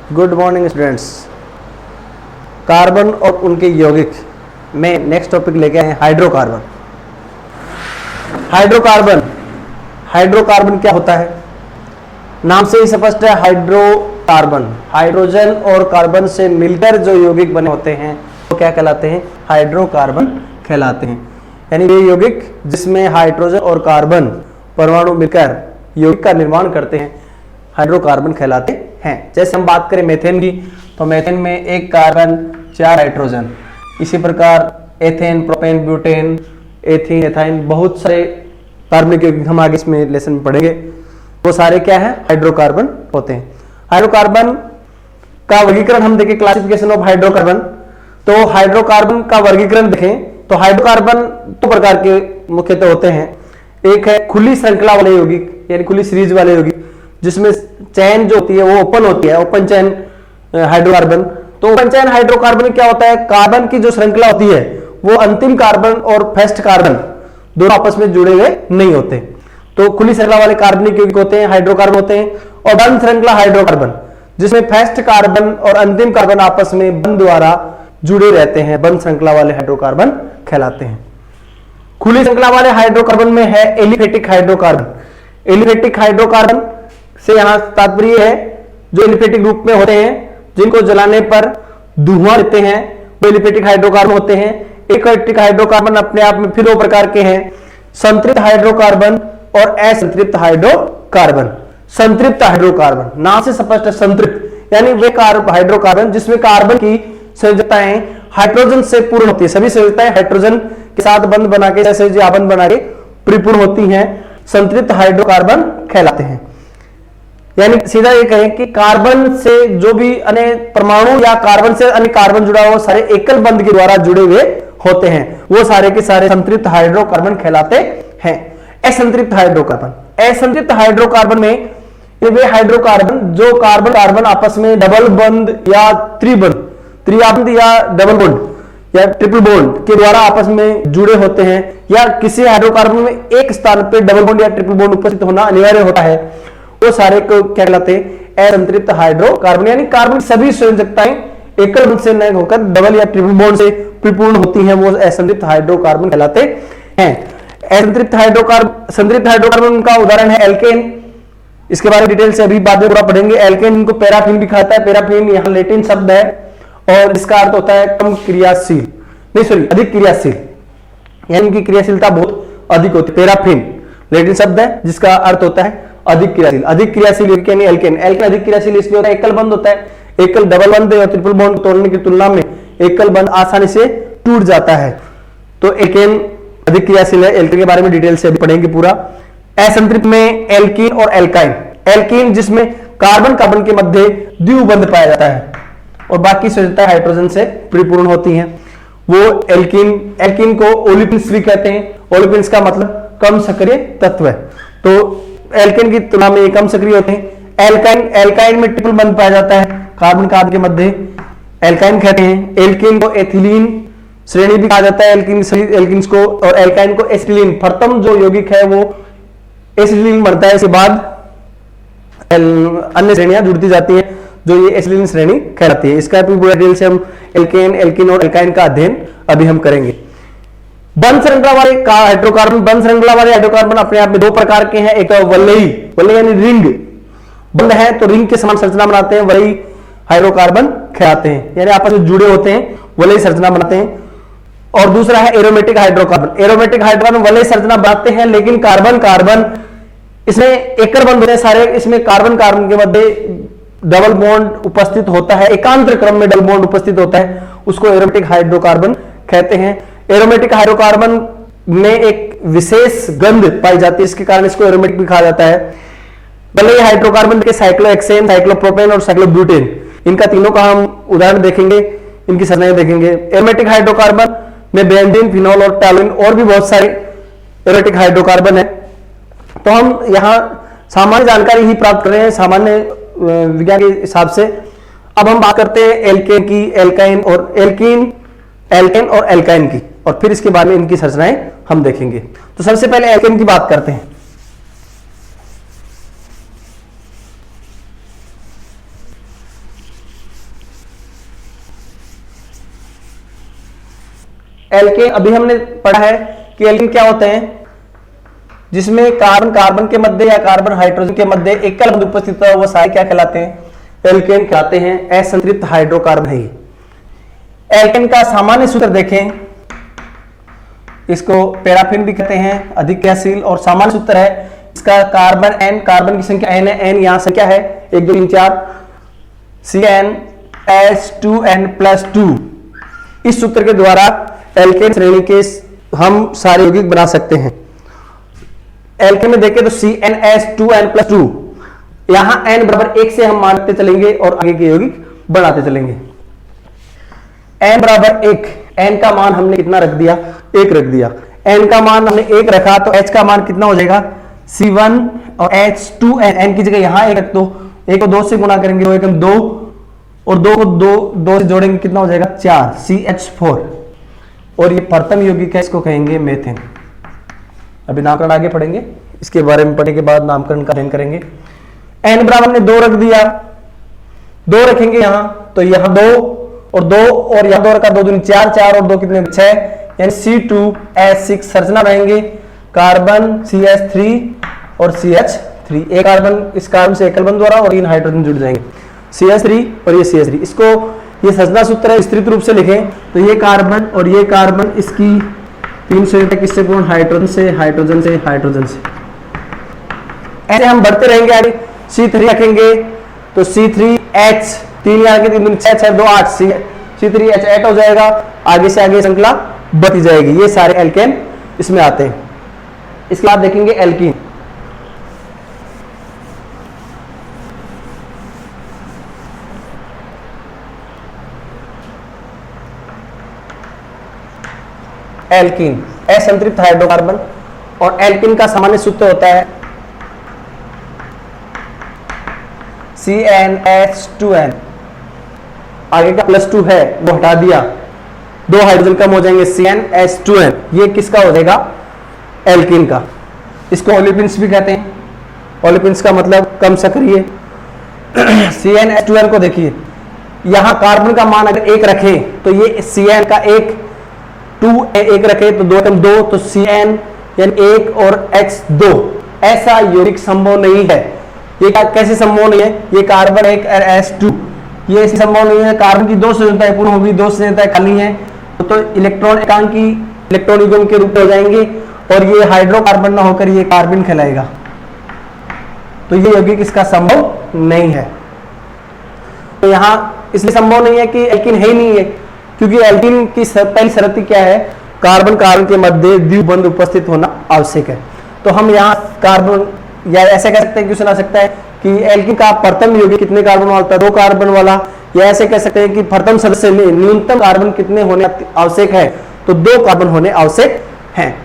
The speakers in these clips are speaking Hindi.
Good morning students. कार्बन और उनके यौगिक में नेक्स्ट टॉपिक लेके आए हाइड्रोकार्बन। हाइड्रोकार्बन हाइड्रोकार्बन क्या होता है? नाम से ही स्पष्ट है, हाइड्रोकार्बन हाइड्रोजन और कार्बन से मिलकर जो यौगिक बने होते हैं वो क्या कहलाते हैं? हाइड्रोकार्बन कहलाते हैं। यानी ये यौगिक जिसमें हाइड्रोजन और कार्बन परमाणु मिलकर यौगिक का निर्माण करते हैं हाइड्रोकार्बन कहलाते हैं। जैसे हम बात करें मेथेन की, तो मेथेन में एक कार्बन 4 हाइड्रोजन, इसी प्रकार ethane, propane, butane, ethene, ethyne, बहुत सारे कार्बनिक यौगिक हम आगे इसमें लेसन में पढ़ेंगे। वो सारे क्या है? हाइड्रोकार्बन होते हैं। हाइड्रोकार्बन का वर्गीकरण हम देखें, क्लासिफिकेशन ऑफ हाइड्रोकार्बन। तो हाइड्रोकार्बन का वर्गीकरण देखें तो हाइड्रोकार्बन 2 प्रकार के मुख्यतः होते हैं। एक है खुली श्रृंखला वाले यौगिक, यानी खुली सीरीज वाले यौगिक, जिसमें चैन जो होती है वो ओपन होती है, ओपन चैन हाइड्रोकार्बन। तो ओपन चैन हाइड्रोकार्बन क्या होता है? कार्बन की जो श्रृंखला होती है वो अंतिम कार्बन और फर्स्ट कार्बन दोनों आपस में जुड़े हुए नहीं होते। तो खुली श्रृंखला वाले कार्बनिक यौगिक होते हैं, हाइड्रोकार्बन होते हैं। और बंद श्रृंखला हाइड्रोकार्बन, जिसमें फर्स्ट कार्बन और अंतिम कार्बन आपस में बंध द्वारा जुड़े रहते हैं, बंद श्रृंखला वाले हाइड्रोकार्बन कहलाते हैं। खुली श्रृंखला वाले हाइड्रोकार्बन में है एलिफेटिक हाइड्रोकार्बन। एलिफेटिक हाइड्रोकार्बन से यहां तात्पर्य है जो एलिफेटिक रूप में होते हैं, जिनको जलाने पर धुआं देते हैं, वो एलिफेटिक हाइड्रोकार्बन होते हैं। एलिफेटिक हाइड्रोकार्बन अपने आप में फिर 2 प्रकार के हैं, संतृप्त हाइड्रोकार्बन और असंतृप्त हाइड्रोकार्बन। संतृप्त हाइड्रोकार्बन नाम से स्पष्ट है, संतृप्त यानी वे हाइड्रोकार्बन जिसमें कार्बन की संयोजकताएं हाइड्रोजन से पूर्ण होती है। सभी संयोजकताएं हाइड्रोजन के साथ बंध बना के, जैसे आबंध बना के परिपूर्ण होती हैं, संतृप्त हाइड्रोकार्बन कहलाते हैं। यानी सीधा ये कहें कि कार्बन से जो भी अन्य परमाणु या कार्बन से अन्य कार्बन जुड़ा हुआ सारे एकल बंध के द्वारा जुड़े हुए होते हैं, वो सारे के सारे संतृप्त हाइड्रोकार्बन कहलाते हैं। असंतृप्त हाइड्रोकार्बन, असंतृप्त हाइड्रोकार्बन में वे हाइड्रोकार्बन जो कार्बन कार्बन आपस में डबल बंध या त्रिआबंध या डबल बॉन्ड या ट्रिपल बॉन्ड के द्वारा आपस में जुड़े होते हैं, या किसी हाइड्रोकार्बन में एक स्थान पर डबल बॉन्ड या ट्रिपल बॉन्ड उपस्थित होना अनिवार्य होता है, वो सारे को क्या कहलाते हैं? असंतृप्त हाइड्रोकार्बन। यानी कार्बन सभी संयोजकताएं एकल बंध से न होकर डबल या ट्रिपल बॉन्ड से परिपूर्ण होती हैं, वो असंतृप्त हाइड्रोकार्बन कहलाते हैं। असंतृप्त हाइड्रोकार्बन, संतृप्त हाइड्रोकार्बन का उदाहरण है एल्केन। इसके बारे में डिटेल से अभी बाद में पूरा पढ़ेंगे। एल्केन इनको पैराफिन भी खाता है। पैराफिन यहाँ लैटिन शब्द है और इसका अर्थ होता है कम क्रियाशील, नहीं सॉरी अधिक क्रियाशील, यानी इनकी क्रियाशीलता बहुत अधिक होती है। पैराफिन लैटिन शब्द है जिसका अर्थ होता है अधिक क्रियाशील। अधिक क्रियाशील यानी एल्केन। एल्केन अधिक क्रियाशील इसलिए होता है, एकल बंध होता है। एकल डबल बंध और ट्रिपल बॉन्ड तोड़ने की तुलना में एकल बंध आसानी से टूट जाता है, तो एल्केन अधिक क्रियाशील है। एल्केन के बारे में डिटेल से अभी पढ़ेंगे पूरा। असंतृप्त में एल्कीन और एल्काइन। एल्कीन जिसमें कार्बन कार्बन के मध्य द्विबंध पाया जाता है और बाकी संयोजकताएं हाइड्रोजन से परिपूर्ण होती हैं, वो एल्कीन। एल्कीन को ओलिफिन्स भी कहते हैं। ओलिफिन्स का मतलब कम सक्रिय तत्व है, तो एल्केन की तुलना में कम सक्रिय होते हैं। एल्काइन, एल्काइन में ट्रिपल बंध पाया जाता है कार्बन कार्बन के मध्य, एल्काइन कहते हैं। एल्कीन को एथिलीन श्रेणी भी कहा जाता है, एल्कीन्स को, और एल्काइन को एसिटिलीन। प्रथम जो यौगिक है वो एसिटिलीन बनता है, इसके बाद अन्य श्रेणियां जुड़ती जाती हैं जो ये एसिटिलीन श्रेणी कहलाती है। इसका भी पूरा डिटेल से हम एल्केन, एल्कीन और एल्काइन का अध्ययन अभी हम करेंगे। बंध श्रृंखला वाले हाइड्रोकार्बन, बंध श्रृंखला वाले हाइड्रोकार्बन अपने आप में 2 प्रकार के हैं। एक तो वलयी, वलयी यानी रिंग बंध है तो रिंग के समान संरचना बनाते हैं, वलयी हाइड्रोकार्बन कहलाते हैं, यानी आपस में जुड़े होते हैं, वलयी संरचना बनाते हैं। और दूसरा है एरोमेटिक हाइड्रोकार्बन। एरोमेटिक हाइड्रोकार्बन वलयी संरचना बनाते हैं, लेकिन कार्बन कार्बन इसमें एकल बंध होते हैं सारे, इसमें कार्बन कार्बन के मध्य डबल बॉन्ड उपस्थित होता है, एकांतर क्रम में डबल बॉन्ड उपस्थित होता है, उसको एरोमेटिक हाइड्रोकार्बन कहते हैं। एरोमेटिक हाइड्रोकार्बन में एक विशेष गंध पाई जाती है, इसके कारण इसको एरोमेटिक भी कहा जाता है। भले हाइड्रोकार्बन के साइक्लोहेक्सेन, साइक्लोप्रोपेन और साइक्लोब्यूटेन, इनका तीनों का हम उदाहरण देखेंगे, इनकी संरचनाएं देखेंगे। एरोमेटिक हाइड्रोकार्बन में बेंजीन, फिनोल और टॉलुइन और भी बहुत सारे एरोमेटिक हाइड्रोकार्बन है। तो हम यहाँ सामान्य जानकारी ही प्राप्त कर रहे हैं, सामान्य विज्ञान के हिसाब से। अब हम बात करते हैं एल्केन की, एल्काइन और एल्कीन, एल्केन और एल्काइन की, और फिर इसके बाद में इनकी संरचनाएं हम देखेंगे। तो सबसे पहले एल्केन की बात करते हैं। एल्केन अभी हमने पढ़ा है कि एल्केन क्या होते हैं, जिसमें कार्बन कार्बन के मध्य या कार्बन हाइड्रोजन के मध्य एकल बंध उपस्थित होता है, वो सारे क्या कहलाते हैं, एल्केन कहलाते हैं। असंतृप्त हाइड्रोकार्बन है। एल्केन का सामान्य सूत्र देखें, इसको पैराफिन भी कहते हैं, अधिक क्रियाशील, और सामान्य सूत्र है इसका कार्बन एन, कार्बन की संख्या एन है, एन यहां संख्या है 1 2 3 4, CnH2n+2। इस सूत्र के द्वारा एल्केन श्रेणी के हम सारे यौगिक बना सकते हैं। एल्केन में देखें तो CnH2n+2, यहां n बराबर 1 से हम मानते चलेंगे और आगे के यौगिक बढ़ाते चलेंगे। n बराबर 1, n का मान हमने कितना रख दिया, 1 रख दिया। n का मान हमने 1 रखा तो h का मान कितना हो जाएगा, C1 और H2n, n की जगह यहां 1 रख दो, 1 को 2 से गुना करेंगे तो 1 2, और 2 को 2 से जोड़ेंगे कितना हो जाएगा 4, CH4। और ये प्रथम यौगिक है, इसको कहेंगे मेथेन। अभी नामकरण आगे पढ़ेंगे, इसके बारे में पढ़ने के बाद नामकरण का अध्ययन करेंगे। n बराबर हमने 2 रख दिया, 2 रखेंगे यहां तो यहां 2 और 2 और यहां 2 रखा, 2 दूनी 4, 4 और 2 कितने 6, यानी C2H6 संरचना रहेंगे, कार्बन CH3 और CH3, एक कार्बन इस कार्बन से एकल बंध द्वारा और 3 हाइड्रोजन जुड़ जाएंगे, CH3 और ये CH3। इसको ये संरचना सूत्र है, विस्तृत रूप से लिखें तो ये कार्बन और ये कार्बन इसकी 3 संयुक्त किससे पूर्ण, हाइड्रोजन से, हाइड्रोजन से, हाइड्रोजन से। ऐसे हम बढ़ते रहेंगे आगे। C3 रखेंगे तो C3H 3 यहाँ के 3 6 6 2 8, C3H 8 हो जाएगा। आगे से आगे श्रृंखला बढ़ती जाएगी। ये सारे एल्केन इसमें आते हैं। इसके बाद देखेंगे एल्कीन। एल्कीन असंतृप्त हाइड्रोकार्बन, और एल्कीन का सामान्य सूत्र होता है CnH2n। आगे का +2 है वो हटा दिया, 2 हाइड्रोजन कम हो जाएंगे, CnH2n। ये किसका हो जाएगा, एल्कीन का। इसको ओलिफिन्स भी कहते हैं। ओलिफिन्स का मतलब कम सक्रिय। CnH2n को देखिए, यहां कार्बन का मान अगर 1 रखें तो ये Cn का 1 रखे तो 2 कम 2, तो Cn यानी 1 और H 2। ऐसा यौगिक संभव नहीं है। ये कैसे संभव नहीं है, ये कार्बन 1 और H2, ये ऐसी संभव नहीं है। कार्बन की 2 संयोजकताएं पूर्ण होगी, 2 संयोजकताएं खाली हैं, तो इलेक्ट्रॉन एकांकी इलेक्ट्रॉन युग्म के रूप में हो जाएंगे और ये हाइड्रोकार्बन ना होकर ये कार्बन कहलाएगा। तो ये यौगिक इसका संभव नहीं है। तो यहां इसलिए संभव नहीं है कि एल्कीन है ही नहीं है, क्योंकि एल्कीन की पहली शर्त क्या है, कार्बन कार्बन के मध्य द्विबंध उपस्थित होना आवश्यक है। तो हम यहाँ कार्बन या ऐसे कह सकते हैं, क्यों सुना सकता है कि एल्कीन का प्रथम यौगिक कितने कार्बन वाला होता है, 2 कार्बन वाला, या ऐसे कह सकते हैं कि प्रथम सदस्य में न्यूनतम कार्बन कितने होने आवश्यक है, तो 2 कार्बन होने आवश्यक हैं।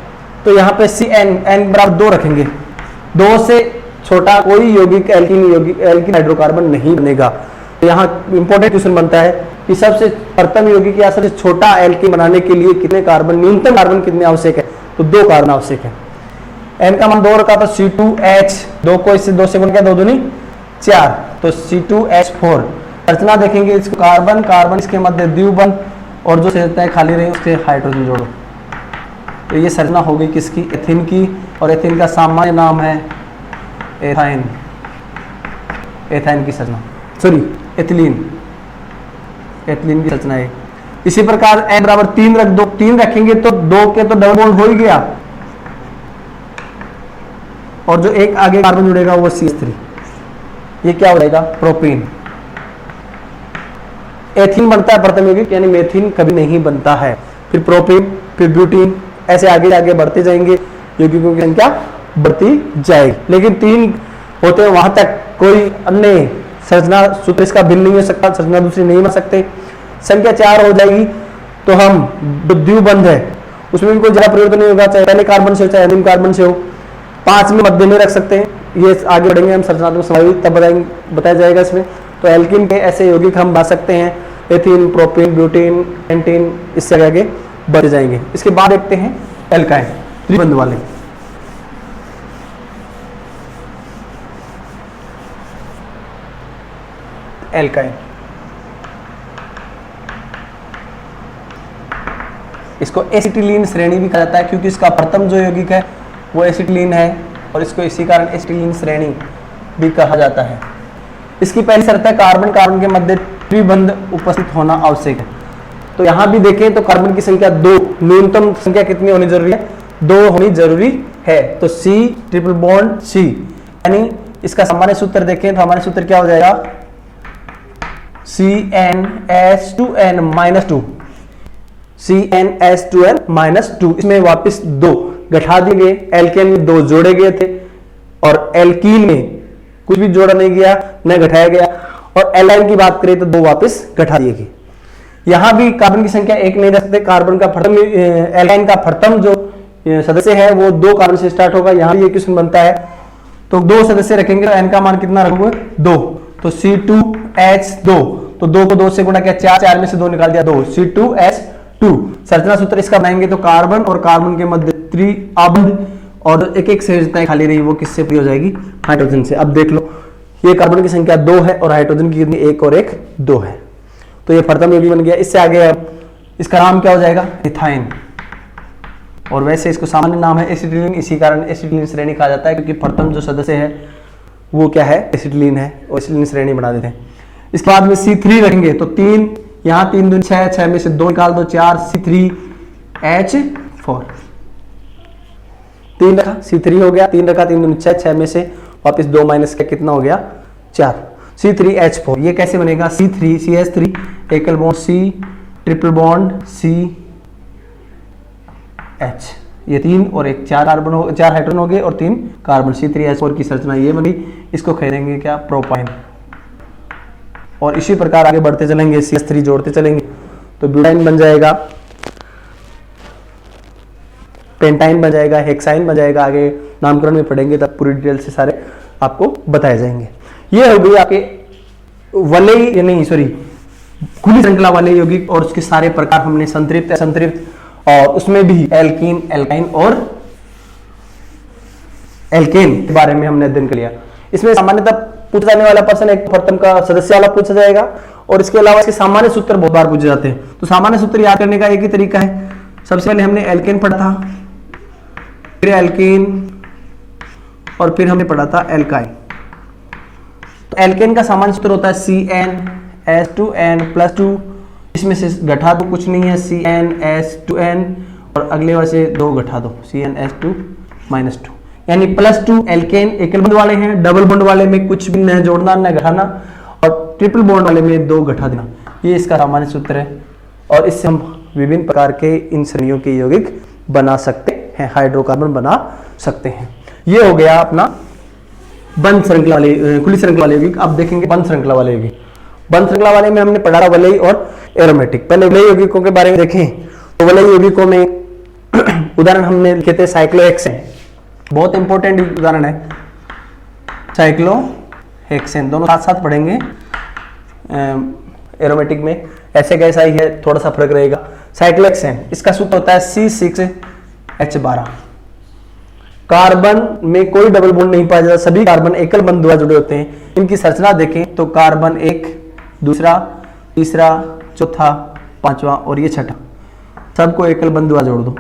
तो यहाँ पे Cn बराबर 2 रखेंगे, 2 से छोटा कोई यौगिक एल्कीन हाइड्रोकार्बन नहीं बनेगा। तो यहाँ इंपॉर्टेंट क्वेश्चन बनता है कि सबसे प्रथम यौगिक या सबसे छोटा एल्कीन बनाने के लिए कितने कार्बन, न्यूनतम कार्बन कितने आवश्यक है, तो 2 कार्बन आवश्यक है। n का मान 2 रखा तो C2H, 2 को इससे 2 से गुणा किया, 2 दूनी 4, तो C2H4। रचना देखेंगे, इसको कार्बन कार्बन इसके मध्य द्विबंध और जो संयोजकताएं खाली रही उसके हाइड्रोजन जोड़ो। तो ये संरचना हो गई किसकी, एथीन की, और एथीन का सामान्य नाम है एथाइन। एथाइन की संरचना, सॉरी एथिलीन, एथिलीन की संरचना है। इसी प्रकार n बराबर 3 रख दो, 3 रखेंगे तो 2 के तो डबल बॉन्ड हो ही गया, और जो एक आगे कार्बन जुड़ेगा वो CH3, ये क्या हो जाएगा, प्रोपीन। एथीन बनता है प्रथम यौगिक, यानी मेथीन कभी नहीं बनता है। फिर प्रोपीन, फिर ब्यूटीन, ऐसे आगे आगे बढ़ते जाएंगे, यौगिकों की संख्या बढ़ती जाएगी। लेकिन 3 होते हैं वहां तक कोई अन्य संरचना सूत्र इसका भिन्न नहीं हो सकता, संरचना दूसरी नहीं बन सकते। संख्या 4 हो जाएगी तो हम द्विबंध है उसमें भी कोई ज्यादा परिवर्तन नहीं होगा, चाहे पहले कार्बन से हो चाहे अंतिम कार्बन से हो। 5 में मध्य में रख सकते हैं, ये आगे बढ़ेंगे हम संरचनात्मक समावेश तब बताया जाएगा इसमें। तो एल्कीन के ऐसे यौगिक हम बना सकते हैं, एथीन, प्रोपीन, ब्यूटीन, एंटीन, इससे आगे बढ़ जाएंगे। इसके बाद देखते हैं एल्काइन, त्रिबंध वाले। एल्काइन इसको एसिटिलीन श्रेणी भी कहा जाता है क्योंकि इसका प्रथम जो यौगिक है वो एसिटिलीन है और इसको इसी कारण एसिटिलीन श्रेणी भी कहा जाता है। इसकी पहली शर्त है कार्बन कार्बन के मध्य त्रिबंध उपस्थित होना आवश्यक है। तो यहां भी देखें तो कार्बन की संख्या 2, न्यूनतम संख्या कितनी होनी जरूरी है? 2 होनी जरूरी है। तो C ट्रिपल बॉन्ड C, यानी इसका सामान्य सूत्र देखें तो हमारे सूत्र क्या हो जाएगा? CnH2n-2, CnH2n-2, इसमें वापस 2 घटा दिए गए, एल्केन में 2 जोड़े गए थे और एल्कीन में कुछ भी जोड़ा नहीं गया न घटाया गया, और एलाइन की बात करें तो 2 वापस घटा दिए गए। यहां भी कार्बन की संख्या 1 नहीं रख सकते, कार्बन का प्रथम एलाइन का प्रथम जो सदस्य है वो 2 कार्बन से स्टार्ट होगा। यहां भी इक्वेशन बनता है तो 2 सदस्य रखेंगे तो n का मान कितना रखोगे? 2, तो C2H2, तो 2 को 2 से गुणा किया, 4 में से 2 निकाल दिया, 2 C2H2। संरचना सूत्र इसका बनाएंगे तो कार्बन और कार्बन के मध्य त्रिबंध और एक एक संयोजकताएं खाली रही वो किससे पूरी हो जाएगी? हाइड्रोजन से। अब देख लो ये कार्बन की संख्या 2 है और हाइड्रोजन की कितनी? 1 और 1 2 है, तो ये प्रथम यौगिक बन गया। इससे आगे इसका नाम क्या हो जाएगा? इथाइन, और वैसे इसको सामान्य नाम है एसिटिलीन, इसी कारण एसिटिलीन श्रेणी कहा जाता है क्योंकि प्रथम जो सदस्य है वो क्या है? एसिटिलीन है, और एसिटिलीन श्रेणी बना देते हैं। इसके बाद में C3 रखेंगे तो 3, यहाँ 3 दूनी 6, 6 में से 2 निकाल दो, 4 C3H4, 3 रखा C3 हो गया, 3 रखा, 3 दूनी 6, 6 में से वापस 2 माइनस का कितना हो गया? 4, C3H4। ये कैसे बनेगा? C3 CH3 एकल bond C triple bond CH, ये 3 और 1 4 कार्बन हो, 4 हाइड्रोजन हो गए और 3 कार्बन। C3H4 की संरचना ये बनी, इसको कहेंगे क्या? प्रोपाइन। और इसी प्रकार आगे बढ़ते चलेंगे, CH3 जोड़ते चलेंगे तो ब्यूटाइन बन जाएगा, पेंटाइन बन जाएगा, हेक्साइन बन जाएगा। आगे नामकरण में पढ़ेंगे तब पूरी डिटेल से सारे आपको बताए जाएंगे। ये हो गई आपके वलय नहीं सॉरी खुली श्रृंखला वाले यौगिक, और उसके सारे प्रकार हमने संतृप्त असंतृप्त और उसमें भी एल्कीन एल्काइन और एल्केन के बारे में हमने अध्ययन कर लिया। इसमें सामान्यतः पूछा जाने वाला प्रश्न एक प्रथम का सदस्य वाला पूछा जाएगा, और इसके अलावा इसके सामान्य सूत्र बहुत बार पूछे जाते हैं। तो सामान्य सूत्र याद करने का एक ही तरीका है, सबसे पहले हमने एल्केन पढ़ा था, फिर एल्कीन, और फिर हमने पढ़ा था एल्काइन। तो एल्केन का सामान्य सूत्र होता है CnH2n+2, इसमें से घटा दो, कुछ नहीं है CnH2n, और अगले वाले से 2 घटा दो CnH2-2, यानी +2 एल्केन एकल बंध वाले हैं, डबल बॉन्ड वाले में कुछ भी न जोड़ना न घटाना, और ट्रिपल बॉन्ड वाले में 2 घटा देना। ये इसका सामान्य सूत्र है, और इससे हम विभिन्न प्रकार के इन श्रेणियों के यौगिक बना सकते हैं, हाइड्रोकार्बन बना सकते हैं। ये हो गया अपना बंद श्रृंखला वाले खुली श्रृंखला वाले यौगिक। अब देखेंगे बंद श्रृंखला वाले यौगिक। बंद श्रृंखला वाले में हमने पढ़ा वलयी और एरोमेटिक। पहले वलयी यौगिकों के बारे में देखें तो वलयी यौगिकों में उदाहरण हमने लिखे थे साइक्लोहेक्सेन, बहुत इंपॉर्टेंट उदाहरण है साइक्लोहेक्सेन, दोनों साथ साथ पढ़ेंगे। एरोमेटिक में ऐसे कैसा ही है, थोड़ा सा फर्क रहेगा। साइक्लोहेक्सेन इसका सूत्र होता है C6H12। कार्बन में कोई डबल बॉन्ड नहीं पाया जाता, सभी कार्बन एकल बंध द्वारा जुड़े होते हैं। इनकी संरचना देखें तो कार्बन 1, दूसरा, तीसरा, चौथा, पांचवा और ये छठा, सबको एकल बंध द्वारा जोड़ दो।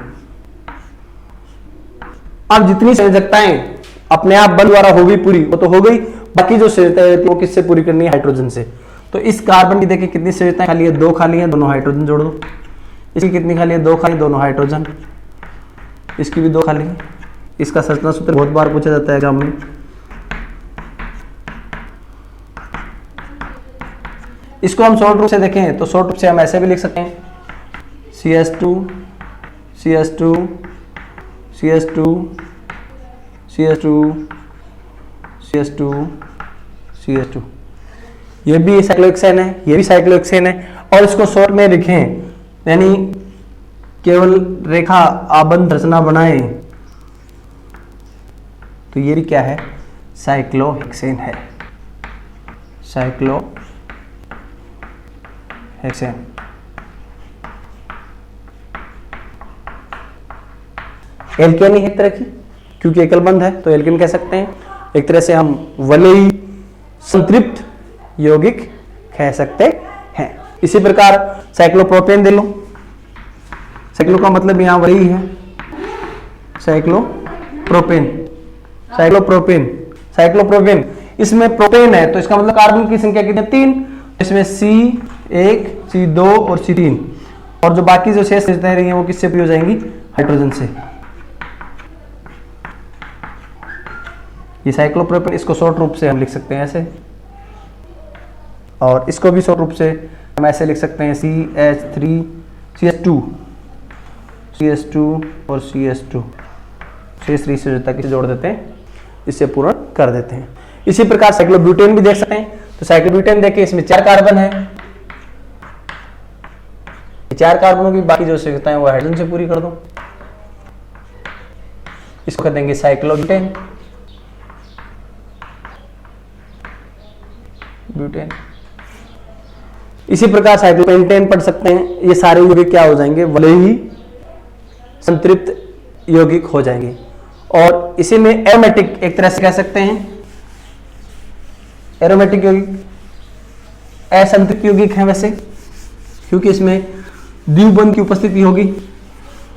अब जितनी संयोजकताएं अपने आप बंध द्वारा हो गई पूरी, वो तो हो गई, बाकी जो संयोजकताएं वो किससे पूरी करनी है? हाइड्रोजन से। तो इस कार्बन की देखिए कितनी संयोजकताएं खाली है? 2 खाली है, दोनों हाइड्रोजन जोड़ दो। इसकी कितनी खाली है? 2 खाली, दोनों हाइड्रोजन। इसकी भी 2 खाली है। इसका संरचना सूत्र बहुत बार पूछा जाता है एग्जाम में। इसको हम शॉर्ट रूप से देखें तो शॉर्ट रूप से हम ऐसे भी लिख सकते हैं CH2 CH2 CH2 CH2 CH2 CH2। ये भी साइक्लोहेक्सेन है, ये भी साइक्लोहेक्सेन है, और इसको शॉर्ट में लिखें यानी केवल रेखा आबंध रचना बनाए तो ये भी क्या है? साइक्लोहेक्सेन है, साइक्लोहेक्सेन। एल्केन ही एक तरह की, क्योंकि एकल बंध है तो एल्केन कह सकते हैं। एक तरह से हम वलयी संतृप्त यौगिक कह सकते हैं। इसी प्रकार साइक्लोप्रोपेन दे लो, साइक्लो का मतलब यहाँ वही है, साइक्लोप्रोपेन, साइक्लोप्रोपेन, साइक्लोप्रोपेन। इसमें प्रोपेन है तो इसका मतलब कार्बन की संख्या कितनी, 3। इसमें C1, C2 और C3, और जो बाकी जो शेष रह रही है वो किससे पूरी हो जाएंगी, हाइड्रोजन से। ये साइक्लोप्रोपेन, इसको शॉर्ट रूप से हम लिख सकते हैं ऐसे, और इसको भी शॉर्ट रूप से हम ऐसे लिख सकते हैं CH3 CH2 और CH2, शेष से तक जोड़ देते हैं, इससे पूर्ण कर देते हैं। इसी प्रकार साइक्लोब्यूटेन भी देख सकते हैं। तो साइक्लोब्यूटेन देखिए, इसमें 4 कार्बन है, 4 कार्बनों की बाकी जो आवश्यकता है वो हाइड्रोजन से पूरी कर दो, इसको कर देंगे साइक्लोब्यूटेन, ब्यूटेन। इसी प्रकार साइक्लोपेंटेन पढ़ सकते हैं। ये सारे यौगिक क्या हो जाएंगे, भले ही संतृप्त यौगिक हो जाएंगे। और इसी में एरोमेटिक एक तरह से कह सकते हैं, एरोमेटिक यौगिक असंतृप्त यौगिक है वैसे, क्योंकि इसमें द्विबंध की उपस्थिति होगी।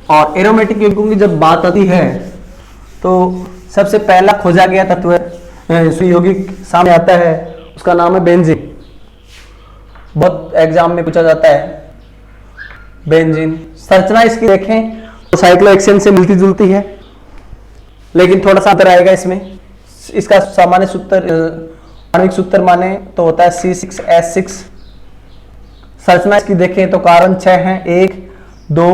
और एरोमेटिक यौगिकों की जब बात आती है तो सबसे पहला खोजा गया तत्व यौगिक सामने आता है, उसका नाम है बेंजीन। बहुत एग्जाम में पूछा जाता है बेंजीन। संरचना इसकी देखें तो साइक्लोहेक्सेन से मिलती जुलती है, लेकिन थोड़ा सा अंतर आएगा इसमें। इसका सामान्य सूत्र, आणविक सूत्र माने तो होता है C6H6। संरचना इसकी देखें तो कार्बन 6 हैं, 1 2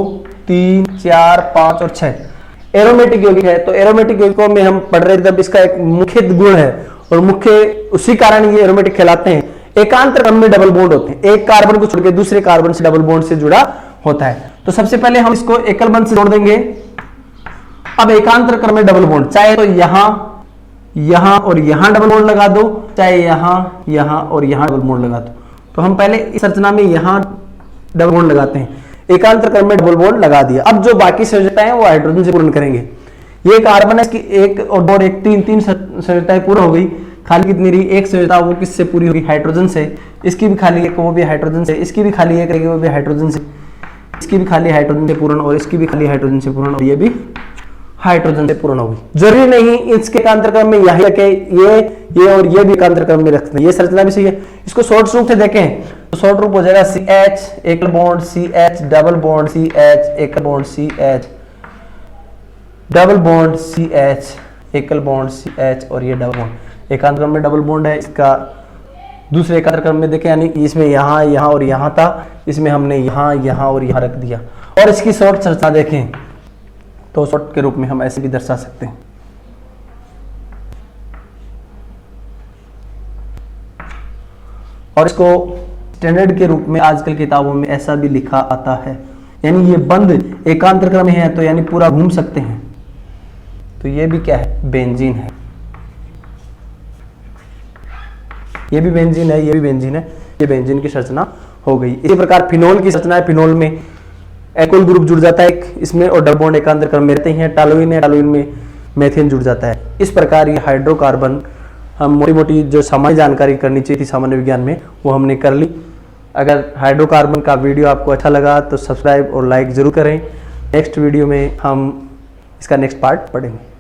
3 4 5 और 6। एरोमेटिक यौगिक है, तो एरोमेटिक यौगिकों में हम पढ़ रहे थे तब इसका एक मुख्य गुण है, और मुख्य उसी कारण ये एरोमेटिक कहलाते हैं, एकांतर क्रम में डबल बॉन्ड होते हैं। एक कार्बन को छोड़कर दूसरे कार्बन से डबल बॉन्ड से जुड़ा होता है। तो सबसे पहले हम इसको एकल बंध से जोड़ देंगे। अब एकांतर क्रम में डबल बॉन्ड, चाहे तो यहां और यहां डबल बॉन्ड लगा दो, चाहे यहां और यहां डबल बॉन्ड लगा दो। तो हम पहले इस संरचना में यहां डबल बॉन्ड लगाते हैं, एकांतर क्रम में डबल बॉन्ड लगा दिया। अब जो बाकी संयोजकताएं हैं वो हाइड्रोजन से पूर्ण करेंगे। ये कार्बन है, इसकी 1 और 2 और 1 3 संयोजकताएं पूर्ण हो गई। खाली कितनी रही, एक संयोजकता, वो किससे पूरी होगी, हाइड्रोजन से। इसकी भी खाली एक, वो भी हाइड्रोजन से। इसकी भी खाली एक रहेगी, वो भी हाइड्रोजन से। इसकी भी खाली हाइड्रोजन से पूर्ण, और इसकी भी खाली हाइड्रोजन से पूर्ण, और ये भी हाइड्रोजन से पूर्ण होगी। जरूरी नहीं इसके एकांतर क्रम में यही रखे, ये और ये भी एकांतर क्रम में रखते हैं। ये संरचना भी सही है। इसको शॉर्ट रूप से देखें तो शॉर्ट रूप हो जाएगा CH एकल bond CH double bond CH एकल bond CH double bond CH एकल बॉन्ड CH, और ये डबल बॉन्ड एकांतर क्रम में डबल बॉन्ड है। इसका दूसरे एकांतर क्रम में देखें, यानी इसमें यहां और यहां था, इसमें हमने यहां और यहां रख दिया। और इसकी शॉर्ट संरचना देखें तो शॉर्ट के रूप में हम ऐसे भी दर्शा सकते हैं। और इसको स्टैंडर्ड के रूप में आजकल किताबों में ऐसा भी लिखा आता है, यानी ये बंद एकांतर क्रम है तो यानी पूरा घूम सकते हैं। तो ये भी क्या है, बेंजीन है। ये भी बेंजीन है, ये भी बेंजीन है। ये बेंजीन की संरचना हो गई। इसी प्रकार फिनोल की संरचना है। फिनोल में एल्कोहल ग्रुप जुड़ जाता है इसमें, और डबल बॉन्ड एकांतर क्रम में रहते हैं। टालोइन है, टालोइन में मेथेन जुड़ जाता है। इस प्रकार ये हाइड्रोकार्बन हम मोटी मोटी जो सामान्य जानकारी करनी चाहिए थी सामान्य विज्ञान में, वो हमने कर ली। अगर हाइड्रोकार्बन का वीडियो आपको अच्छा लगा तो सब्सक्राइब और लाइक जरूर करें। नेक्स्ट वीडियो में हम इसका नेक्स्ट पार्ट पढ़ेंगे।